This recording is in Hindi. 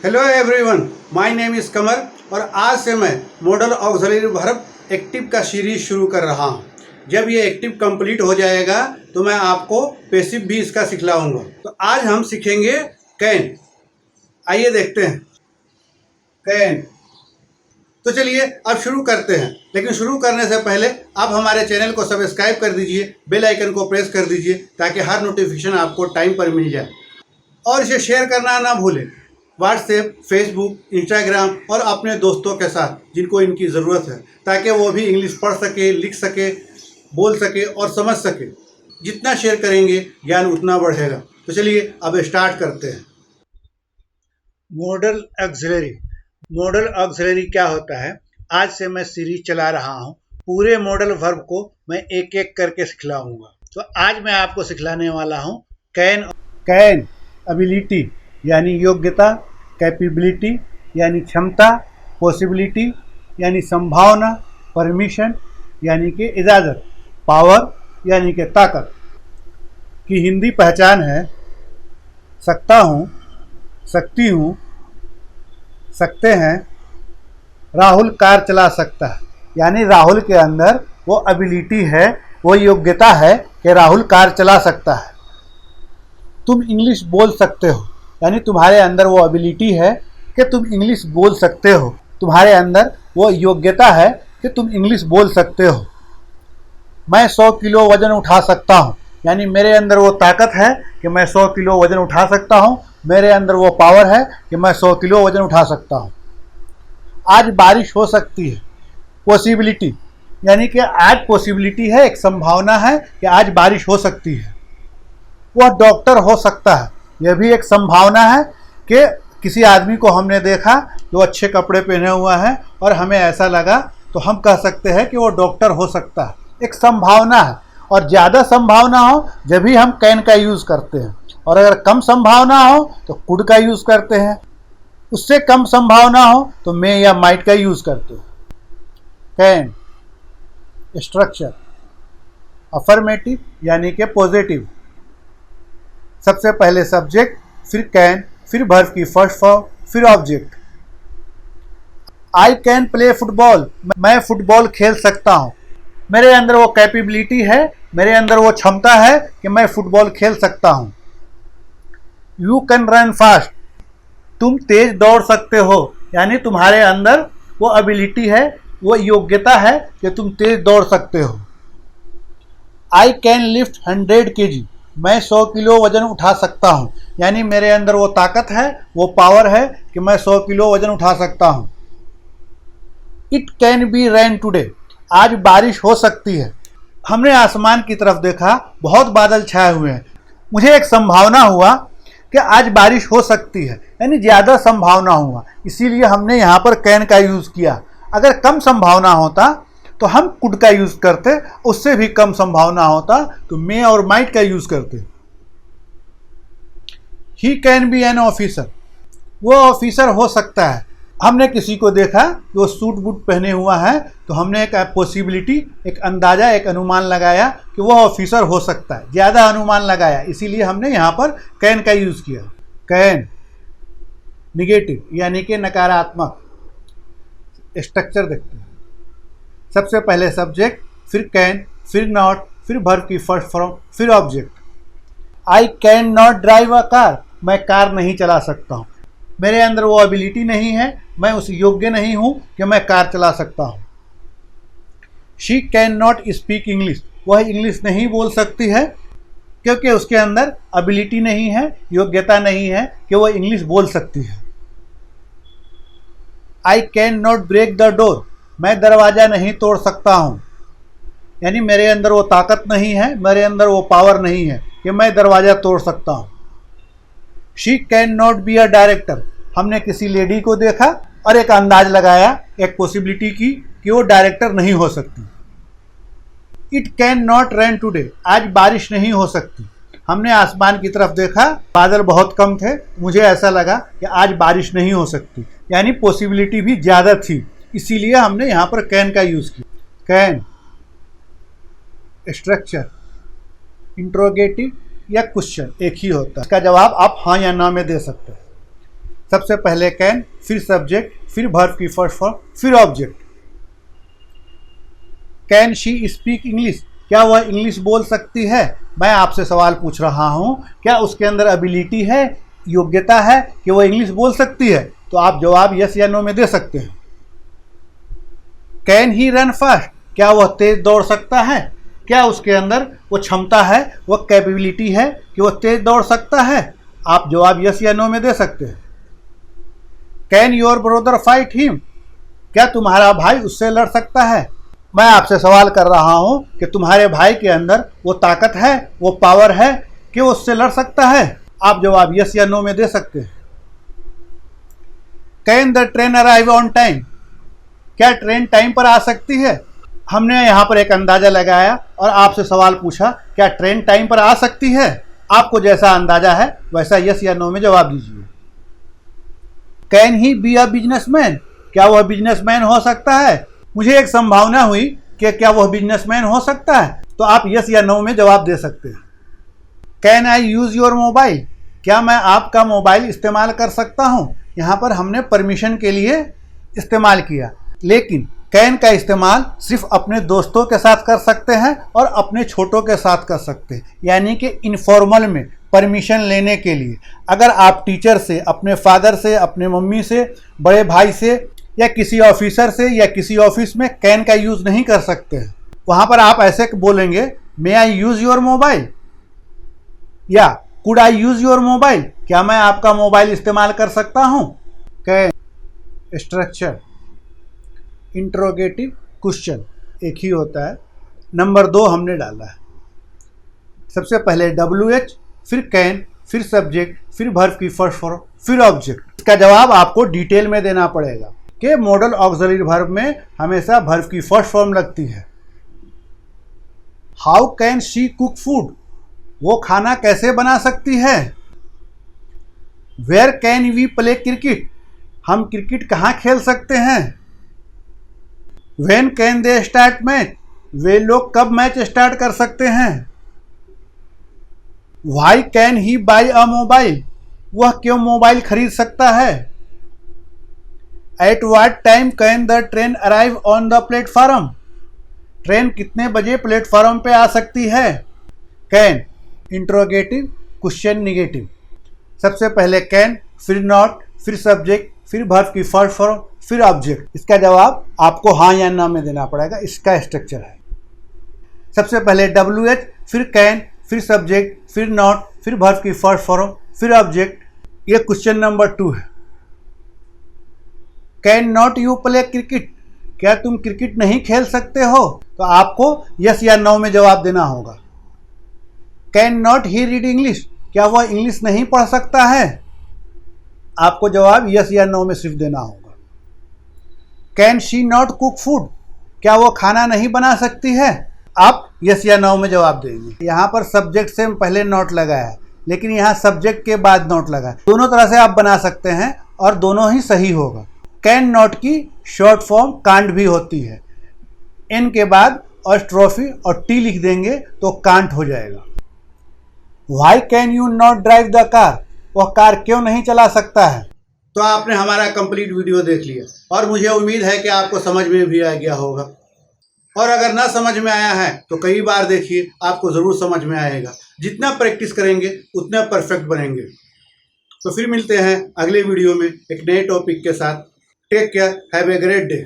Hello everyone, my name is Qamar और आज से मैं मॉडल ऑक्सिलरी वर्ब एक्टिव का सीरीज शुरू कर रहा हूँ। जब ये एक्टिव कंप्लीट हो जाएगा तो मैं आपको पैसिव भी इसका सिखलाऊंगा। तो आज हम सीखेंगे कैन। आइए देखते हैं कैन। तो चलिए अब शुरू करते हैं, लेकिन शुरू करने से पहले आप हमारे चैनल को सब्सक्राइब कर दीजिए, बेल आइकन को प्रेस कर दीजिए ताकि हर नोटिफिकेशन आपको टाइम पर मिल जाए। और इसे शेयर करना ना भूलें व्हाट्सएप, फेसबुक, इंस्टाग्राम और अपने दोस्तों के साथ जिनको इनकी ज़रूरत है, ताकि वो भी इंग्लिश पढ़ सके, लिख सके, बोल सके और समझ सके। जितना शेयर करेंगे ज्ञान उतना बढ़ेगा। तो चलिए अब स्टार्ट करते हैं। Model auxiliary. मॉडल ऑक्सिलरी क्या होता है, आज से मैं सीरीज चला रहा हूँ। पूरे मॉडल वर्ब को मैं एक एक करके सिखलाऊंगा। तो आज मैं आपको सिखलाने वाला हूँ कैन। कैन एबिलिटी यानी योग्यता, कैपेबिलिटी यानी क्षमता, पॉसिबिलिटी यानी संभावना, परमिशन यानी कि इजाज़त, पावर यानी कि ताकत की हिंदी पहचान है सकता हूँ, सकती हूँ, सकते हैं। राहुल कार चला सकता है, यानी राहुल के अंदर वो एबिलिटी है, वो योग्यता है कि राहुल कार चला सकता है। तुम इंग्लिश बोल सकते हो, यानी तुम्हारे अंदर वो एबिलिटी है कि तुम इंग्लिश बोल सकते हो, तुम्हारे अंदर वो योग्यता है कि तुम इंग्लिश बोल सकते हो। मैं 100 किलो वज़न उठा सकता हूँ, यानी मेरे अंदर वो ताकत है कि मैं 100 किलो वज़न उठा सकता हूँ, मेरे अंदर वो पावर है कि मैं 100 किलो वज़न उठा सकता हूँ। आज बारिश हो सकती है, पॉसिबिलिटी यानी कि आज पॉसिबिलिटी है, एक संभावना है कि आज बारिश हो सकती है। वह डॉक्टर हो सकता है, यह भी एक संभावना है कि किसी आदमी को हमने देखा जो अच्छे कपड़े पहने हुआ है और हमें ऐसा लगा तो हम कह सकते हैं कि वो डॉक्टर हो सकता है। एक संभावना है, और ज़्यादा संभावना हो जब भी हम कैन का यूज़ करते हैं, और अगर कम संभावना हो तो कुड का यूज़ करते हैं। उससे कम संभावना हो तो मे या माइट का यूज़ करते हैं। कैन स्ट्रक्चर अफर्मेटिव यानी कि पॉजिटिव। सबसे पहले सब्जेक्ट, फिर कैन, फिर वर्ब की फर्स्ट फॉर्म, फिर object. I can play football, मैं फुटबॉल खेल सकता हूँ। मेरे अंदर वो कैपेबिलिटी है, मेरे अंदर वो क्षमता है कि मैं फुटबॉल खेल सकता हूँ। यू कैन रन फास्ट, तुम तेज दौड़ सकते हो, यानी तुम्हारे अंदर वो एबिलिटी है, वो योग्यता है कि तुम तेज दौड़ सकते हो। आई कैन लिफ्ट 100 kg, मैं 100 किलो वज़न उठा सकता हूँ, यानी मेरे अंदर वो ताकत है, वो पावर है कि मैं 100 किलो वज़न उठा सकता हूँ। It can be rain today, आज बारिश हो सकती है। हमने आसमान की तरफ देखा, बहुत बादल छाए हुए हैं, मुझे एक संभावना हुआ कि आज बारिश हो सकती है, यानी ज़्यादा संभावना हुआ, इसीलिए हमने यहाँ पर कैन का यूज़ किया। अगर कम संभावना होता तो हम कुड का यूज़ करते, उससे भी कम संभावना होता तो मे और माइट का यूज़ करते। He can be an officer, वो ऑफिसर हो सकता है। हमने किसी को देखा जो सूट बूट पहने हुआ है, तो हमने एक पॉसिबिलिटी, एक अंदाज़ा, एक अनुमान लगाया कि वो ऑफिसर हो सकता है, ज़्यादा अनुमान लगाया, इसीलिए हमने यहाँ पर कैन का यूज़ किया। कैन निगेटिव यानी कि नकारात्मक। स्ट्रक्चर देखते हैं। सबसे पहले सब्जेक्ट, फिर कैन, फिर नॉट, फिर वर्ब की फर्स्ट फॉर्म, फिर object. I can not drive a car, मैं कार नहीं चला सकता हूँ, मेरे अंदर वो एबिलिटी नहीं है, मैं उस योग्य नहीं हूँ कि मैं कार चला सकता हूँ। She can not speak English, वह इंग्लिश नहीं बोल सकती है क्योंकि उसके अंदर एबिलिटी नहीं है, योग्यता नहीं है कि वह इंग्लिश बोल सकती है। I can not break the door, मैं दरवाज़ा नहीं तोड़ सकता हूँ, यानी मेरे अंदर वो ताकत नहीं है, मेरे अंदर वो पावर नहीं है कि मैं दरवाज़ा तोड़ सकता हूँ। She can not be a director, हमने किसी लेडी को देखा और एक अंदाज लगाया, एक पॉसिबिलिटी की कि वो डायरेक्टर नहीं हो सकती। It can not rain today, आज बारिश नहीं हो सकती। हमने आसमान की तरफ देखा, बादल बहुत कम थे, मुझे ऐसा लगा कि आज बारिश नहीं हो सकती, यानी पॉसिबिलिटी भी ज़्यादा थी, इसीलिए हमने यहाँ पर कैन का यूज़ किया। कैन स्ट्रक्चर इंट्रोगेटिव या क्वेश्चन एक ही होता है, इसका जवाब आप हाँ या ना में दे सकते हैं। सबसे पहले कैन, फिर सब्जेक्ट, फिर वर्ब की फर्स्ट फॉर्म, फिर object. Can she speak English, क्या वह इंग्लिश बोल सकती है? मैं आपसे सवाल पूछ रहा हूँ, क्या उसके अंदर एबिलिटी है, योग्यता है कि वह इंग्लिश बोल सकती है? तो आप जवाब यस या नो में दे सकते हैं। कैन ही रन फास्ट, क्या वह तेज दौड़ सकता है? क्या उसके अंदर वो क्षमता है, वह कैपेबिलिटी है कि वह तेज दौड़ सकता है? आप जवाब यस या नो में दे सकते हैं। Can your brother fight him, क्या तुम्हारा भाई उससे लड़ सकता है? मैं आपसे सवाल कर रहा हूं कि तुम्हारे भाई के अंदर वो ताकत है, वो पावर है कि वो उससे लड़ सकता है? आप जवाब यस या नो में दे सकते हैं। Can the train arrive on time, क्या ट्रेन टाइम पर आ सकती है? हमने यहाँ पर एक अंदाजा लगाया और आपसे सवाल पूछा, क्या ट्रेन टाइम पर आ सकती है? आपको जैसा अंदाजा है वैसा यस या नो में जवाब दीजिए। Can he be a businessman, क्या वह बिजनेसमैन हो सकता है? मुझे एक संभावना हुई कि क्या वह बिजनेसमैन हो सकता है, तो आप यस या नो में जवाब दे सकते हैं। Can I use your mobile, क्या मैं आपका मोबाइल इस्तेमाल कर सकता हूँ? यहाँ पर हमने परमिशन के लिए इस्तेमाल किया, लेकिन कैन का इस्तेमाल सिर्फ अपने दोस्तों के साथ कर सकते हैं और अपने छोटों के साथ कर सकते हैं, यानी कि इनफॉर्मल में परमिशन लेने के लिए। अगर आप टीचर से, अपने फादर से, अपने मम्मी से, बड़े भाई से या किसी ऑफिसर से या किसी ऑफिस में कैन का यूज़ नहीं कर सकते हैं। वहाँ पर आप ऐसे बोलेंगे, मे आई यूज़ योर मोबाइल या could I use your mobile, क्या मैं आपका मोबाइल इस्तेमाल कर सकता हूँ? कैन स्ट्रक्चर इंट्रोगेटिव क्वेश्चन एक ही होता है। नंबर 2 हमने डाला है। सबसे पहले WH, फिर कैन, फिर सब्जेक्ट, फिर वर्ब की फर्स्ट फॉर्म, फिर ऑब्जेक्ट। इसका जवाब आपको डिटेल में देना पड़ेगा कि मॉडल ऑक्सिलरी वर्ब में हमेशा वर्ब की फर्स्ट फॉर्म लगती है। How can she cook food, वो खाना कैसे बना सकती है? Where can we play cricket, हम क्रिकेट कहाँ खेल सकते हैं? When can they start match, वे लोग कब मैच स्टार्ट कर सकते हैं? Why can he buy a mobile, वह क्यों मोबाइल खरीद सकता है? At what time can the train arrive on the platform, train कितने बजे प्लेटफॉर्म पे आ सकती है? Can interrogative question negative. सबसे पहले कैन, फिर नॉट, फिर सब्जेक्ट, फिर वर्ब की फर्स्ट फॉर्म, फिर ऑब्जेक्ट। इसका जवाब आपको हाँ या ना में देना पड़ेगा। इसका स्ट्रक्चर है, सबसे पहले WH, फिर कैन, फिर सब्जेक्ट, फिर नॉट, फिर वर्ब की फर्स्ट फॉर्म, फिर ऑब्जेक्ट। ये क्वेश्चन नंबर 2 है। Can not you play cricket, क्या तुम क्रिकेट नहीं खेल सकते हो? तो आपको यस या नो में जवाब देना होगा। Can not he read English, क्या वह इंग्लिश नहीं पढ़ सकता है? आपको जवाब यस या नो में सिर्फ देना होगा। Can she not cook food, क्या वो खाना नहीं बना सकती है? आप यस या नो में जवाब देंगे। यहाँ पर सब्जेक्ट से पहले नॉट लगा है, लेकिन यहाँ सब्जेक्ट के बाद नॉट लगा है। दोनों तरह से आप बना सकते हैं और दोनों ही सही होगा। कैन नॉट की शॉर्ट फॉर्म कांट भी होती है। एन के बाद और ट्रॉफी और टी लिख देंगे तो कांट हो जाएगा। Why can you not drive the car, वह कार क्यों नहीं चला सकता है? तो आपने हमारा कंप्लीट वीडियो देख लिया और मुझे उम्मीद है कि आपको समझ में भी आ गया होगा। और अगर ना समझ में आया है तो कई बार देखिए, आपको ज़रूर समझ में आएगा। जितना प्रैक्टिस करेंगे उतना परफेक्ट बनेंगे। तो फिर मिलते हैं अगले वीडियो में एक नए टॉपिक के साथ। Take care, have a great day.